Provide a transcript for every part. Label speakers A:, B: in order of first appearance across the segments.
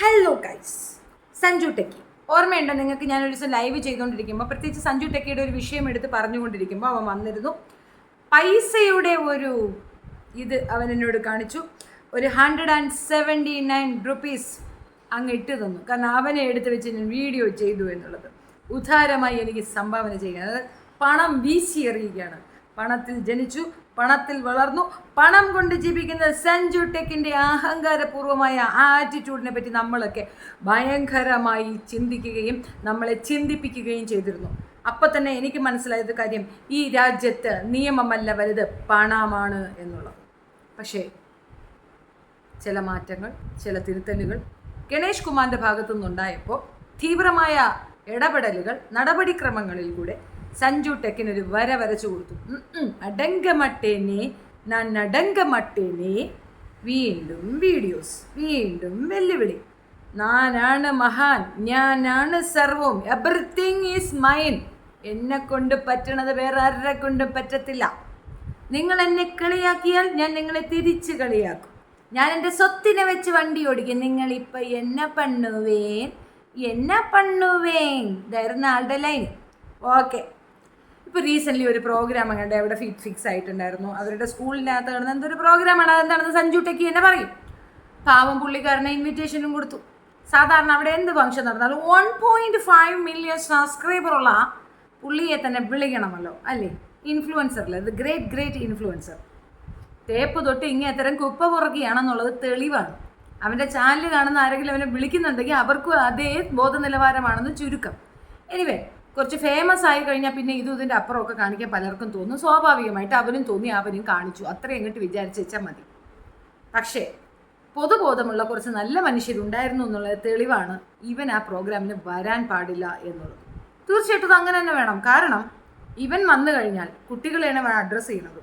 A: Hello guys, Sanju techie ഓർമ്മയുണ്ടോ നിങ്ങൾക്ക്? ഞാനൊരു ദിവസം ലൈവ് ചെയ്തുകൊണ്ടിരിക്കുമ്പോൾ, പ്രത്യേകിച്ച് സഞ്ജു ടെക്കിയുടെ ഒരു വിഷയം എടുത്ത് പറഞ്ഞുകൊണ്ടിരിക്കുമ്പോൾ അവൻ വന്നിരുന്നു. പൈസയുടെ ഒരു ഇത് അവൻ എന്നോട് കാണിച്ചു. ഒരു 179 റുപ്പീസ് അങ്ങ് ഇട്ട് തന്നു. കാരണം അവനെ എടുത്ത് വെച്ച് ഞാൻ വീഡിയോ ചെയ്തു എന്നുള്ളത് ഉദാരമായി എനിക്ക് സംഭാവന ചെയ്യുക. അതായത് പണം വീശി എറിയുകയാണ്. പണത്തിൽ ജനിച്ചു, പണത്തിൽ വളർന്നു, പണം കൊണ്ട് ജീവിക്കുന്ന സഞ്ജു ടെക്കിൻ്റെ അഹങ്കാരപൂർവമായ ആ ആറ്റിറ്റ്യൂഡിനെ പറ്റി നമ്മളൊക്കെ ഭയങ്കരമായി ചിന്തിക്കുകയും നമ്മളെ ചിന്തിപ്പിക്കുകയും ചെയ്തിരുന്നു. അപ്പം തന്നെ എനിക്ക് മനസ്സിലായത് കാര്യം, ഈ രാജ്യത്ത് നിയമമല്ല വലുത്, പണമാണ് എന്നുള്ളത്. പക്ഷേ ചില മാറ്റങ്ങൾ, ചില തിരുത്തലുകൾ ഗണേഷ് കുമാറിൻ്റെ ഭാഗത്തു നിന്നുണ്ടായപ്പോൾ തീവ്രമായ ഇടപെടലുകൾ, നടപടിക്രമങ്ങളിൽ കൂടെ സഞ്ജു ടെക്കിനൊരു വര വരച്ചു കൊടുത്തു. അടങ്കമട്ടേനെ ഞാൻ അടങ്കമട്ടേനെ. വീണ്ടും വീഡിയോസ്, വീണ്ടും വെല്ലുവിളി. ഞാനാണ് മഹാൻ, ഞാനാണ് സർവം, എവറിത്തിങ് ഈസ് മൈൻ. എന്നെ കൊണ്ട് പറ്റണത് വേറെ ആരുടെ കൊണ്ടും പറ്റത്തില്ല. നിങ്ങൾ എന്നെ കളിയാക്കിയാൽ ഞാൻ നിങ്ങളെ തിരിച്ച് കളിയാക്കും. ഞാൻ എൻ്റെ സ്വത്തിനെ വെച്ച് വണ്ടി ഓടിക്കും. നിങ്ങളിപ്പോൾ എന്നെ പണ്ണുവേൻ, എന്നെ പണ്ണുവേൻ. ഇതായിരുന്നു ആളുടെ ലൈൻ. ഓക്കെ. ഇപ്പോൾ റീസെൻ്റ്ലി ഒരു പ്രോഗ്രാം കണ്ട് അവിടെ ഫിക്സ് ആയിട്ടുണ്ടായിരുന്നു. അവരുടെ സ്കൂളിനകത്ത് കിടന്ന എന്തൊരു പ്രോഗ്രാമാണ്, അതെന്താണെന്ന് സഞ്ജു ടെക്കി എന്നെ പറയും. പാവം പുള്ളിക്കാരനെ ഇൻവിറ്റേഷനും കൊടുത്തു. സാധാരണ അവിടെ എന്ത് ഫംഗ്ഷൻ നടന്നാലും 1.5 മില്യൺ സബ്സ്ക്രൈബറുള്ള പുള്ളിയെ തന്നെ വിളിക്കണമല്ലോ, അല്ലേ? ഇൻഫ്ലുവൻസറിൽ ഇത് ഗ്രേറ്റ് ഇൻഫ്ലുവൻസർ. തേപ്പ് തൊട്ട് ഇങ്ങേത്തരം കുപ്പ പുറക്കുകയാണെന്നുള്ളത് തെളിവാണ്. അവൻ്റെ ചാനൽ കാണുന്ന ആരെങ്കിലും അവനെ വിളിക്കുന്നുണ്ടെങ്കിൽ അവർക്കും അതേ ബോധനിലവാരമാണെന്ന് ചുരുക്കം. എനിവേ, കുറച്ച് ഫേമസ് ആയി കഴിഞ്ഞാൽ പിന്നെ ഇതിൻ്റെ അപ്പുറമൊക്കെ കാണിക്കാൻ പലർക്കും തോന്നും. സ്വാഭാവികമായിട്ട് അവനും തോന്നി, അവനും കാണിച്ചു. അത്രയും അങ്ങോട്ട് വിചാരിച്ച് വെച്ചാൽ മതി. പക്ഷേ പൊതുബോധമുള്ള കുറച്ച് നല്ല മനുഷ്യരുണ്ടായിരുന്നു എന്നുള്ളത് തെളിവാണ് ഇവൻ ആ പ്രോഗ്രാമിന് വരാൻ പാടില്ല എന്നുള്ളത്. തീർച്ചയായിട്ടും അത് അങ്ങനെ തന്നെ വേണം. കാരണം ഇവൻ വന്നു കഴിഞ്ഞാൽ കുട്ടികളെയാണ് വേണം അഡ്രസ്സ് ചെയ്യുന്നത്.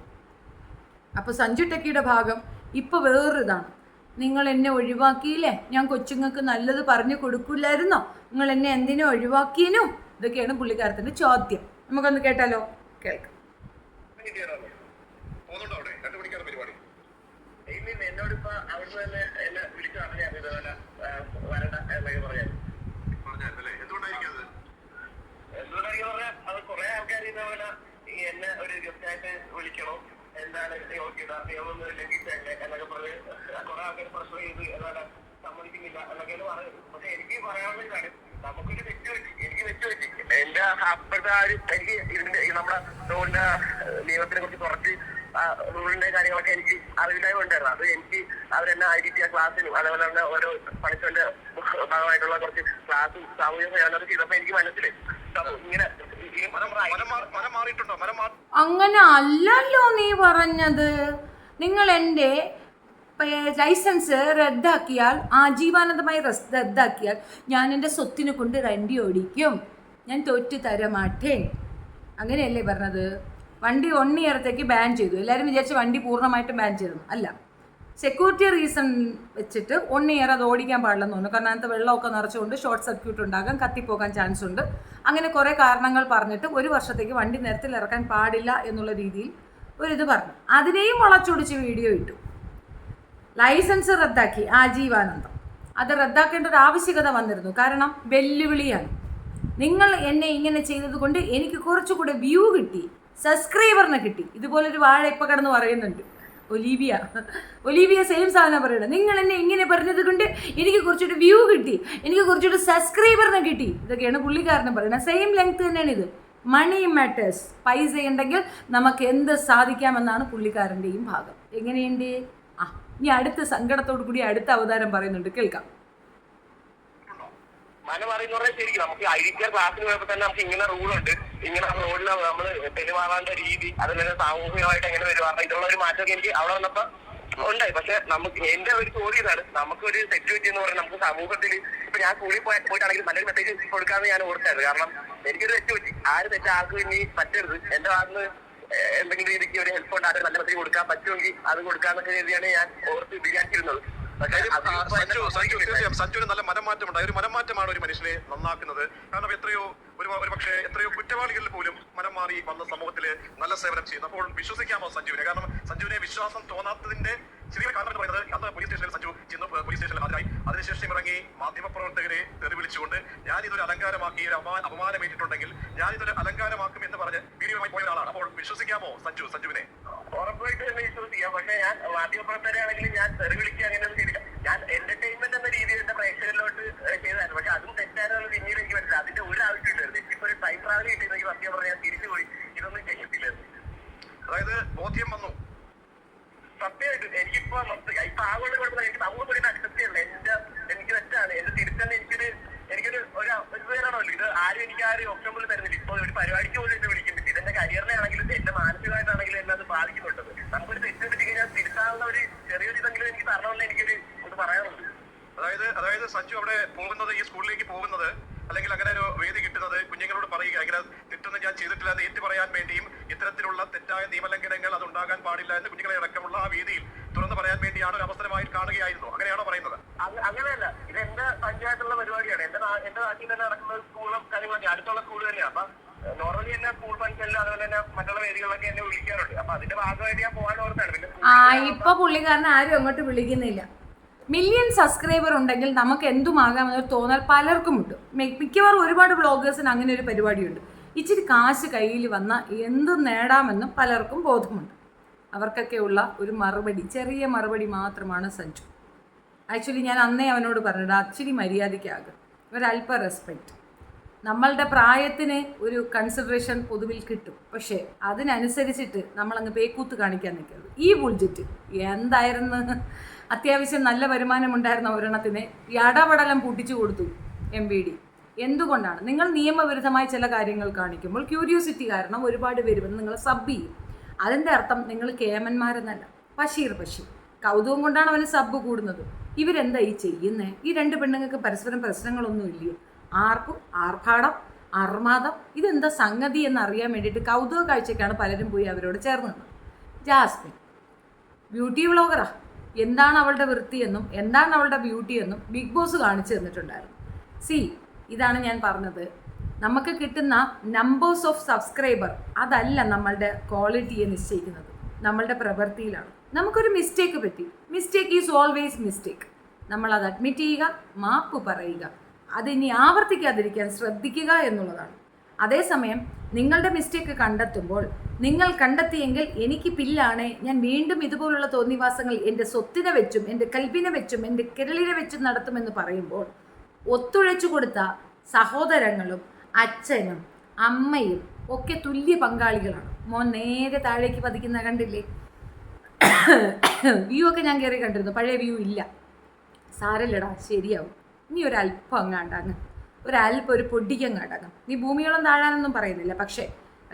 A: അപ്പോൾ സഞ്ജു ടെക്കിയുടെ ഭാഗം ഇപ്പോൾ വേറൊരിതാണ്. നിങ്ങൾ എന്നെ ഒഴിവാക്കിയില്ലേ, ഞാൻ കൊച്ചുങ്ങൾക്ക് നല്ലത് പറഞ്ഞു കൊടുക്കില്ലായിരുന്നോ, നിങ്ങൾ എന്നെ എന്തിനു ഒഴിവാക്കിയനോ? ഇതൊക്കെയാണ് പുള്ളിക്കാരത്തിൻ്റെ ചോദ്യം. നമുക്കൊന്ന് കേട്ടാലോ? കേൾക്കാം.
B: എന്നെ ഒരു ഗസ്റ്റായിട്ട് വിളിക്കണം, എന്താണ് യോഗ്യത, നിയമമൊന്നും എന്നൊക്കെ പറഞ്ഞ് കുറെ ആൾക്കാർ പ്രശ്നം ചെയ്ത് എന്താണ് സമ്മതിക്കുന്നില്ല എന്നൊക്കെയാണ് പറയുന്നത്. പക്ഷെ എനിക്ക് പറയാനുള്ള കാര്യം, നമുക്കൊരു തെറ്റ് പറ്റി, എനിക്ക് തെറ്റ് പറ്റി. എന്റെ അപ്പോഴത്തെ ആ ഒരു എനിക്ക് ഇതിന്റെ നമ്മുടെ റോഡിന്റെ നിയമത്തിനെ കുറിച്ച് കുറച്ച് റൂളിന്റെ കാര്യങ്ങളൊക്കെ എനിക്ക് അറിവില്ലായ്മ ഉണ്ടായിരുന്നു. അത് എനിക്ക് അവരെന്നെ ഐഡിയ ക്ലാസ്സിനും അതേപോലെ തന്നെ ഓരോ പണിഷ്മെന്റ് ഭാഗമായിട്ടുള്ള കുറച്ച് ക്ലാസ്സും സാമൂഹിക സേവനമൊക്കെ ചെയ്തപ്പോൾ എനിക്ക് മനസ്സിലായി ഇങ്ങനെ
A: അങ്ങനെ അല്ലല്ലോ നീ പറഞ്ഞത്. നിങ്ങൾ എൻ്റെ ലൈസൻസ് റദ്ദാക്കിയാൽ, ആജീവാനന്ദമായി റദ്ദാക്കിയാൽ ഞാൻ എൻ്റെ സ്വത്തിനെ കൊണ്ട് വണ്ടി ഓടിക്കും, ഞാൻ തോറ്റു തരമാട്ടേ. അങ്ങനെയല്ലേ പറഞ്ഞത്? വണ്ടി 1 ഇയറത്തേക്ക് ബാൻ ചെയ്തു. എല്ലാവരും വിചാരിച്ച് വണ്ടി പൂർണ്ണമായിട്ടും ബാൻ ചെയ്തു. അല്ല, സെക്യൂരിറ്റി റീസൺ വെച്ചിട്ട് 1 ഇയർ അത് ഓടിക്കാൻ പാടില്ലെന്ന് തോന്നുന്നു. കാരണം അതിനകത്ത് വെള്ളമൊക്കെ നിറച്ചുകൊണ്ട് ഷോർട്ട് സർക്യൂട്ട് ഉണ്ടാകാൻ, കത്തിപ്പോകാൻ ചാൻസ് ഉണ്ട്. അങ്ങനെ കുറേ കാരണങ്ങൾ പറഞ്ഞിട്ട് 1 വർഷത്തേക്ക് വണ്ടി നിരത്തിൽ ഇറക്കാൻ പാടില്ല എന്നുള്ള രീതിയിൽ ഒരിത് പറഞ്ഞു. അതിനെയും വളച്ചൊടിച്ച് വീഡിയോ ഇട്ടു. ലൈസൻസ് റദ്ദാക്കി ആജീവാനന്ദം. അത് റദ്ദാക്കേണ്ട ഒരു ആവശ്യകത വന്നിരുന്നു. കാരണം വെല്ലുവിളിയാണ്. നിങ്ങൾ എന്നെ ഇങ്ങനെ ചെയ്തത് കൊണ്ട് എനിക്ക് കുറച്ചുകൂടെ വ്യൂ കിട്ടി, സബ്സ്ക്രൈബറിനെ കിട്ടി. ഇതുപോലൊരു വാഴ ഇപ്പം കിടന്ന് പറയുന്നുണ്ട് ഒലീവിയ സെയിം സാധനം പറയണം. നിങ്ങൾ എന്നെ ഇങ്ങനെ പറഞ്ഞത് കൊണ്ട് എനിക്ക് കുറച്ചുകൂടി വ്യൂ കിട്ടി, എനിക്ക് കുറച്ചുകൂടി സബ്സ്ക്രൈബറിനെ കിട്ടി. ഇതൊക്കെയാണ് പുള്ളിക്കാരനും പറയുന്നത്. സെയിം ലെങ്ത് തന്നെയാണ് ഇത്. Money matters. പൈസ ഉണ്ടെങ്കിൽ നമുക്ക് എന്ത് സാധിക്കാമെന്നാണ് പുള്ളിക്കാരൻ്റെയും ഭാഗം. എങ്ങനെയുണ്ട്? ഇനി അടുത്ത സങ്കടത്തോടു കൂടി അടുത്ത അവതാരം പറയുന്നുണ്ട്, കേൾക്കാം.
B: മനമറിയെന്ന് പറഞ്ഞാൽ ശരിക്കും നമുക്ക് ഐഡിയ ക്ലാസ്സിന് പോയപ്പോൾ തന്നെ നമുക്ക് ഇങ്ങനെ റൂളുണ്ട്, ഇങ്ങനെ റോഡിൽ നമ്മൾ പെരുമാറേണ്ട രീതി, അതുപോലെ സാമൂഹികമായിട്ട് എങ്ങനെ പെരുമാറണം, ഇതുള്ള ഒരു മാറ്റമൊക്കെ എനിക്ക് അവിടെ വന്നപ്പോൾ ഉണ്ടായി. പക്ഷെ നമുക്ക് എന്റെ ഒരു ചോദ്യം ഇതാണ്, നമുക്കൊരു സെക്യൂരിറ്റി എന്ന് പറഞ്ഞാൽ നമുക്ക് സമൂഹത്തിൽ ഇപ്പൊ ഞാൻ സ്കൂളിൽ പോയിട്ടാണെങ്കിൽ നല്ലൊരു മെസ്സേജ് കൊടുക്കാമെന്ന് ഞാൻ ഓർത്തായിരുന്നു. കാരണം എനിക്കൊരു തെറ്റ് പറ്റി. ആര് തെറ്റ് ആർക്കും ഇനി പറ്റരുത്. എന്റെ ഭാഗത്ത് എന്തെങ്കിലും രീതിക്ക് ഒരു ഹെൽപ്പ് ഉണ്ട്, ആരും നല്ല മെസ്സേജ് കൊടുക്കാൻ പറ്റുമെങ്കിൽ അത് കൊടുക്കാന്നൊക്കെ രീതിയാണ് ഞാൻ ഓർത്ത് വിചാരിച്ചിരുന്നത്.
C: സഞ്ജുവിന് നല്ല മനംമാറ്റമുണ്ടായി. ഒരു മനംമാറ്റമാണ് ഒരു മനുഷ്യനെ നന്നാക്കുന്നത്. കാരണം എത്രയോ കുറ്റവാളികളിൽ പോലും മനം മാറി വന്ന സമൂഹത്തില് നല്ല സേവനം ചെയ്യുന്നു. അപ്പോൾ വിശ്വസിക്കാമോ സഞ്ജുവിനെ? കാരണം സഞ്ജുവിനെ വിശ്വാസം തോന്നാത്തതിന്റെ ചെറിയ കാരണം എന്ന് പറയുന്നത് അന്ന് പോലീസ് സ്റ്റേഷനിൽ സഞ്ജു ചെന്ന് പോലീസ് സ്റ്റേഷനിൽ ഹാജരായി. അതിനുശേഷം ഇറങ്ങി മാധ്യമപ്രവർത്തകരെ തെറി വിളിച്ചുകൊണ്ട് ഞാൻ ഇതൊരു അലങ്കാരമാക്കി അപമാനമേറ്റിട്ടുണ്ടെങ്കിൽ ഞാൻ ഇതൊരു അലങ്കാരമാക്കും എന്ന് പറഞ്ഞ് വീഡിയോയുമായി പോയ ഒരാളാണ്. അപ്പോൾ വിശ്വസിക്കാമോ സഞ്ജുവിനെ?
B: ഉറപ്പായിട്ട് തന്നെ വിശ്വസിക്കാം. പക്ഷെ ഞാൻ മാധ്യമപ്രവർത്തകരാണെങ്കിലും ഞാൻ തെറി വിളിക്കുക അങ്ങനെയൊന്നും ചെയ്തില്ല. ഞാൻ എന്റർടൈൻമെന്റ് എന്ന രീതിയിൽ എന്റെ പ്രേക്ഷകരിലോട്ട് ചെയ്തായിരുന്നു. പക്ഷെ അതും തെറ്റാണെന്ന് പിന്നീട് എനിക്ക് മനസ്സിലായി. അതിന്റെ ഒരു ആവശ്യമില്ലായിരുന്നു. എനിക്കിപ്പോ ഒരു ടൈം ട്രാവൽ കിട്ടിയെങ്കിൽ സത്യം പറഞ്ഞാൽ ഞാൻ തിരിച്ചു പോയി ഇതൊന്നും ചെയ്യത്തില്ലായിരുന്നു.
C: അതായത് ബോധ്യം വന്നു.
B: സത്യമായിട്ട് എനിക്കിപ്പോ ആളുകളുടെ കുഴപ്പമില്ല. എനിക്ക് സമൂഹം കൂടി അക്സെപ്റ്റ് ചെയ്യണം. എനിക്ക് തെറ്റാണ്. എന്റെ തിരുത്തന്നെ എനിക്കൊരു ഒരു പേരാണല്ലോ ഇത്. ആരും ഓപ്ഷൻ പോലും തരുന്നില്ല. ഇപ്പൊ ഒരു പരിപാടിക്ക് പോലും എന്നെ വിളിക്കുന്നില്ല. ഇതെന്റെ കരിയറിനെ ആണെങ്കിലും എന്റെ മാനസികമായിട്ടാണെങ്കിലും എന്നെ അത് ബാധിക്കുന്നുണ്ട്. നമുക്കൊരു തെറ്റ് പറ്റി കഴിഞ്ഞാൽ തിരുത്താനുള്ള ഒരു ചെറിയൊരു ഇതെങ്കിലും എനിക്ക് തരണമെന്ന് എനിക്കൊരു ഒന്ന് പറയാനുണ്ട്.
C: അതായത് സഞ്ജു അവിടെ പോകുന്നത്, ഈ സ്കൂളിലേക്ക് പോകുന്നത്, അല്ലെങ്കിൽ അങ്ങനെ ഒരു വേദി കിട്ടുന്നത് കുഞ്ഞുങ്ങളോട് പറയുക, ഇങ്ങനെ തെറ്റൊന്നും ഞാൻ ചെയ്തിട്ടില്ല എന്ന് ഏറ്റു പറയാൻ വേണ്ടിയും ഇത്തരത്തിലുള്ള തെറ്റായ നിയമലംഘനങ്ങൾ അത് ഉണ്ടാകാൻ പാടില്ല എന്ന് കുഞ്ഞുങ്ങളെ അടക്കമുള്ള ആ വേദിയിൽ തുറന്നു പറയാൻ വേണ്ടിയാണ് ഒരു അവസരമായി കാണുകയായിരുന്നു. അങ്ങനെയാണോ പറയുന്നത്?
B: അങ്ങനെയല്ല, ഇത് എന്റെ പഞ്ചായത്തുള്ള പരിപാടിയാണ്. എന്റെ നാട്ടിൽ തന്നെ നടക്കുന്ന സ്കൂളും കാര്യങ്ങളൊക്കെ അടുത്തുള്ള സ്കൂൾ തന്നെയാണ്. അപ്പൊ നോർമലി എന്നെ സ്കൂൾ ഫംഗ്ഷനിലും അതുപോലെ തന്നെ മറ്റുള്ള വേദികളിലൊക്കെ എന്നെ വിളിക്കാറുണ്ട്. അപ്പൊ അതിന്റെ ഭാഗമായിട്ട് ഞാൻ പോകാൻ ഓർത്താണ്.
A: ഇപ്പൊ പുള്ളിക്കാരനെ ആരും അങ്ങോട്ട് വിളിക്കുന്നില്ല. മില്യൺ സബ്സ്ക്രൈബർ ഉണ്ടെങ്കിൽ നമുക്ക് എന്തുമാകാമെന്നൊരു തോന്നൽ പലർക്കും ഉണ്ട്. മിക്കവാറും ഒരുപാട് വ്ളോഗേഴ്സിന് അങ്ങനെ ഒരു പരിപാടിയുണ്ട്. ഇച്ചിരി കാശ് കയ്യിൽ വന്നാൽ എന്തും നേടാമെന്നും പലർക്കും ബോധമുണ്ട്. അവർക്കൊക്കെയുള്ള ഒരു മറുപടി, ചെറിയ മറുപടി മാത്രമാണ് സഞ്ജു. ആക്ച്വലി ഞാൻ അന്നേ അവനോട് പറഞ്ഞിട്ട് ആക്ച്വലി മര്യാദയ്ക്കാകും, ഒരല്പ റെസ്പെക്റ്റ്. നമ്മളുടെ പ്രായത്തിന് ഒരു കൺസിഡറേഷൻ പൊതുവിൽ കിട്ടും. പക്ഷേ അതിനനുസരിച്ചിട്ട് നമ്മളങ്ങ് പേക്കൂത്ത് കാണിക്കാൻ നിൽക്കരുത്. ഈ ബുൾജറ്റ് എന്തായിരുന്നു? അത്യാവശ്യം നല്ല വരുമാനമുണ്ടായിരുന്ന ഒരെണ്ണത്തിന് ഇടപടലം പൊട്ടിച്ചു കൊടുത്തു MVD. എന്തുകൊണ്ടാണ്? നിങ്ങൾ നിയമവിരുദ്ധമായി ചില കാര്യങ്ങൾ കാണിക്കുമ്പോൾ ക്യൂരിയോസിറ്റി കാരണം ഒരുപാട് പേര് വന്ന് നിങ്ങൾ സബ് ചെയ്യും. അതിൻ്റെ അർത്ഥം നിങ്ങൾ കേമന്മാരെന്നല്ല. പശീർ കൗതുകം കൊണ്ടാണ് അവന് സബ് കൂടുന്നത്. ഇവരെന്താ ഈ ചെയ്യുന്നത്? ഈ രണ്ട് പെണ്ണുങ്ങൾക്ക് പരസ്പരം പ്രശ്നങ്ങളൊന്നും ഇല്ലയോ? ആർക്കും ആർഭാടം, അർമാദം, ഇതെന്താ സംഗതി എന്നറിയാൻ വേണ്ടിയിട്ട് കൗതുക കാഴ്ചയ്ക്കാണ് പലരും പോയി അവരോട് ചേർന്നത്. ജാസ്മിൻ ബ്യൂട്ടി വ്ളോഗറാ. എന്താണ് അവളുടെ വൃത്തിയെന്നും എന്താണ് അവളുടെ ബ്യൂട്ടി എന്നും ബിഗ് ബോസ് കാണിച്ചു തന്നിട്ടുണ്ടായിരുന്നു. ഇതാണ് ഞാൻ പറഞ്ഞത്. നമുക്ക് കിട്ടുന്ന നമ്പേഴ്സ് ഓഫ് സബ്സ്ക്രൈബർ അതല്ല നമ്മളുടെ ക്വാളിറ്റിയെ നിശ്ചയിക്കുന്നത്, നമ്മളുടെ പ്രവൃത്തിയിലാണ്. നമുക്കൊരു മിസ്റ്റേക്ക് പറ്റി. Mistake is always mistake. നമ്മളത് അഡ്മിറ്റ് ചെയ്യുക, മാപ്പ് പറയുക, അതിനി ആവർത്തിക്കാതിരിക്കാൻ ശ്രദ്ധിക്കുക എന്നുള്ളതാണ്. അതേസമയം നിങ്ങളുടെ മിസ്റ്റേക്ക് കണ്ടെത്തുമ്പോൾ നിങ്ങൾ കണ്ടെത്തിയെങ്കിൽ എനിക്ക് പില്ലാണ്, ഞാൻ വീണ്ടും ഇതുപോലുള്ള തോന്നിവാസങ്ങൾ എൻ്റെ സ്വത്തിനെ വെച്ചും എൻ്റെ കൽബിനെ വെച്ചും എൻ്റെ കിരളിനെ വെച്ചും നടത്തുമെന്ന് പറയുമ്പോൾ ഒത്തുഴച്ചു കൊടുത്ത സഹോദരങ്ങളും അച്ഛനും അമ്മയും ഒക്കെ തുല്യ പങ്കാളികളാണ്. മോൻ നേരെ താഴേക്ക് പതിക്കുന്ന കണ്ടില്ലേ? വ്യൂ ഒക്കെ ഞാൻ കയറി കണ്ടിരുന്നു. പഴയ വ്യൂ ഇല്ല. സാരല്ലടാ, ശരിയാവും. ഇനി ഒരല്പം അങ്ങാണ്ടങ്ങ്, ഒരു പൊടിക്കങ്ങാണ്ടങ്ങ്. നീ ഭൂമിയോളം താഴാനൊന്നും പറയുന്നില്ല. പക്ഷേ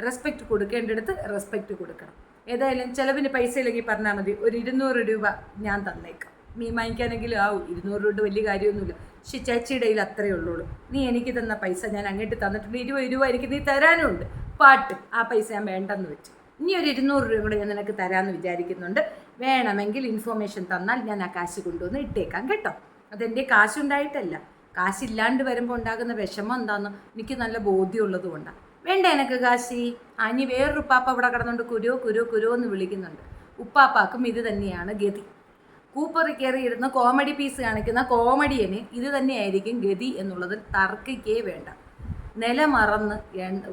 A: റെസ്പെക്റ്റ് കൊടുക്കേണ്ടടുത്ത് റെസ്പെക്റ്റ് കൊടുക്കണം. ഏതായാലും ചിലവിന് പൈസ ഇല്ലെങ്കിൽ പറഞ്ഞാൽ മതി, ഒരു 200 രൂപ ഞാൻ തന്നേക്കാം. മീൻ വാങ്ങിക്കാനെങ്കിലും ആവും. 200 രൂപ വലിയ കാര്യമൊന്നുമില്ല. പക്ഷേ ചേച്ചിയുടെ കയ്യിൽ അത്രയേ ഉള്ളൂ. നീ എനിക്ക് തന്ന പൈസ ഞാൻ അങ്ങോട്ട് തന്നിട്ടുണ്ട്. 20 രൂപ എനിക്ക് നീ തരാനുണ്ട്. പാട്ട് ആ പൈസ ഞാൻ വേണ്ടെന്ന് വെച്ചു. ഇനി ഒരു 200 രൂപ കൂടെ ഞാൻ നിനക്ക് തരാമെന്ന് വിചാരിക്കുന്നുണ്ട്. വേണമെങ്കിൽ ഇൻഫോർമേഷൻ തന്നാൽ ഞാൻ ആ കാശ് കൊണ്ടുവന്ന് ഇട്ടേക്കാം കേട്ടോ. അതെൻ്റെ കാശുണ്ടായിട്ടല്ല, കാശില്ലാണ്ട് വരുമ്പോൾ ഉണ്ടാകുന്ന വിഷമം എന്താണെന്ന് എനിക്ക് നല്ല ബോധ്യമുള്ളത് കൊണ്ടാണ്. വേണ്ട എനിക്ക് കാശി. ഇനി വേറൊരു ഉപ്പാപ്പ ഇവിടെ കിടന്നുകൊണ്ട് കുരോ എന്ന് വിളിക്കുന്നുണ്ട്. ഉപ്പാപ്പാക്കും ഇത് തന്നെയാണ് ഗതി. കൂപ്പറി കയറിയിരുന്ന് കോമഡി പീസ് കാണിക്കുന്ന കോമഡിയന് ഇത് തന്നെയായിരിക്കും ഗതി എന്നുള്ളതിൽ തർക്കിക്കേ വേണ്ട. നിലമറന്ന്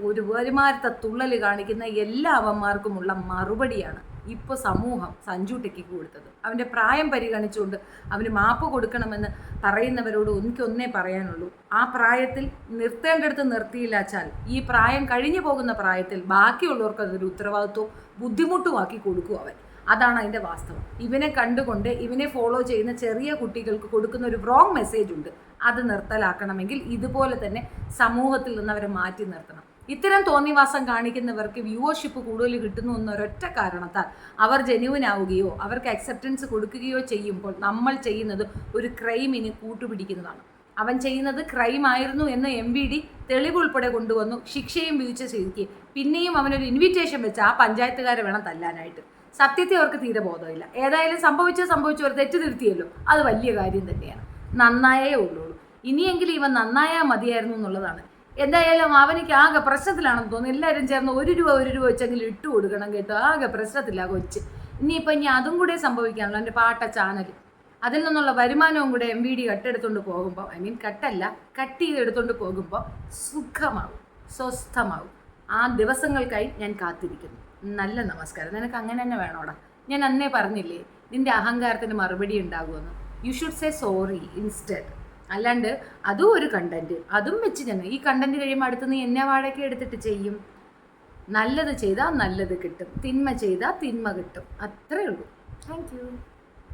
A: ഒരു വരുമാനത്തെ തുള്ളൽ കാണിക്കുന്ന എല്ലാ അവന്മാർക്കുമുള്ള മറുപടിയാണ് ഇപ്പോൾ സമൂഹം സഞ്ജു ടെക്കിക്ക് കൊടുത്തത്. അവൻ്റെ പ്രായം പരിഗണിച്ചുകൊണ്ട് അവന് മാപ്പ് കൊടുക്കണമെന്ന് പറയുന്നവരോട് എനിക്കൊന്നേ പറയാനുള്ളൂ. ആ പ്രായത്തിൽ നിർത്തേണ്ടടുത്ത് നിർത്തിയില്ലാച്ചാൽ ഈ പ്രായം കഴിഞ്ഞു പോകുന്ന പ്രായത്തിൽ ബാക്കിയുള്ളവർക്ക് അതൊരു ഉത്തരവാദിത്വവും ബുദ്ധിമുട്ടുമാക്കി കൊടുക്കും അവൻ. അതാണ് അതിൻ്റെ വാസ്തവം. ഇവനെ കണ്ടുകൊണ്ട് ഇവനെ ഫോളോ ചെയ്യുന്ന ചെറിയ കുട്ടികൾക്ക് കൊടുക്കുന്ന ഒരു റോങ് മെസ്സേജ് ഉണ്ട്. അത് നിർത്തലാക്കണമെങ്കിൽ ഇതുപോലെ തന്നെ സമൂഹത്തിൽ നിന്ന് അവരെ മാറ്റി നിർത്തണം. ഇത്തരം തോന്നിവാസം കാണിക്കുന്നവർക്ക് വ്യൂവർഷിപ്പ് കൂടുതൽ കിട്ടുന്നു എന്നൊരൊറ്റ കാരണത്താൽ അവർ ജെന്യുവൻ ആവുകയോ അവർക്ക് അക്സെപ്റ്റൻസ് കൊടുക്കുകയോ ചെയ്യുമ്പോൾ നമ്മൾ ചെയ്യുന്നത് ഒരു ക്രൈമിന് കൂട്ടുപിടിക്കുന്നതാണ്. അവൻ ചെയ്യുന്നത് ക്രൈം ആയിരുന്നു എന്ന് MVD തെളിവുൾപ്പെടെ കൊണ്ടുവന്നു, ശിക്ഷയും വിധിച്ച സ്ഥിതിക്ക് പിന്നെയും അവനൊരു ഇൻവിറ്റേഷൻ വെച്ച് ആ പഞ്ചായത്തുകാരെ വേണം തല്ലാനായിട്ട്. സത്യത്തെ അവർക്ക് തീരെ ബോധമില്ല. ഏതായാലും സംഭവിച്ചു ഒരു തെറ്റ് തിരുത്തിയല്ലോ, അത് വലിയ കാര്യം തന്നെയാണ്. നന്നായേ ഉള്ളൂ. ഇനിയെങ്കിലും ഇവൻ നന്നായാൽ മതിയായിരുന്നു എന്നുള്ളതാണ്. എന്തായാലും അവനിക്ക് ആകെ പ്രശ്നത്തിലാണെന്ന് തോന്നുന്നു. എല്ലാവരും ചേർന്ന് 1 രൂപ വെച്ചെങ്കിലും ഇട്ട് കൊടുക്കണം കേട്ടോ. ആകെ പ്രശ്നത്തില്ല കൊച്ച്. ഇനി അതും കൂടെ സംഭവിക്കാനുള്ളൂ. എൻ്റെ പാട്ട ചാനൽ അതിൽ നിന്നുള്ള വരുമാനവും കൂടെ MVD കട്ടെടുത്തുകൊണ്ട് പോകുമ്പോൾ, കട്ട് ചെയ്തെടുത്തുകൊണ്ട് പോകുമ്പോൾ സുഖമാവും, സ്വസ്ഥമാവും. ആ ദിവസങ്ങൾക്കായി ഞാൻ കാത്തിരിക്കുന്നു. നല്ല നമസ്കാരം. നിനക്ക് അങ്ങനെ തന്നെ വേണോടാ. ഞാൻ അന്നേ പറഞ്ഞില്ലേ നിൻ്റെ അഹങ്കാരത്തിന് മറുപടി ഉണ്ടാകുമെന്ന്. You should say sorry instead. അല്ലാണ്ട് അതും ഒരു കണ്ടന്റ്, അതും വെച്ച് ഞാൻ ഈ കണ്ടന്റ് കഴിയുമ്പോൾ അടുത്ത് നീ എന്നെ വാടക എടുത്തിട്ട് ചെയ്യും. നല്ലത് ചെയ്താൽ നല്ലത് കിട്ടും, തിന്മ ചെയ്താൽ തിന്മ കിട്ടും. അത്രേ ഉള്ളൂ. Thank you.